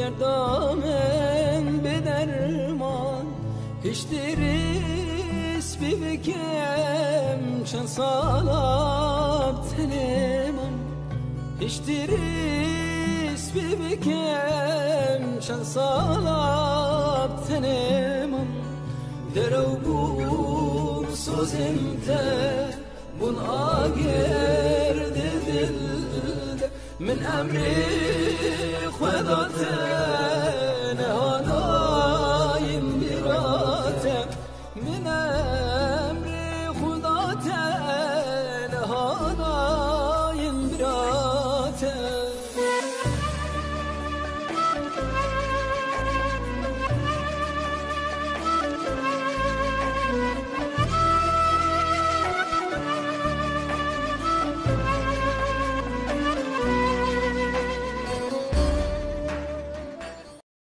دردامن به درمان هیچ دیریس ببکم چند سالاب تنمان هیچ دیریس ببکم چند سالاب تنمان درو بوم سوزم ته بون آگرد دل من امری خدا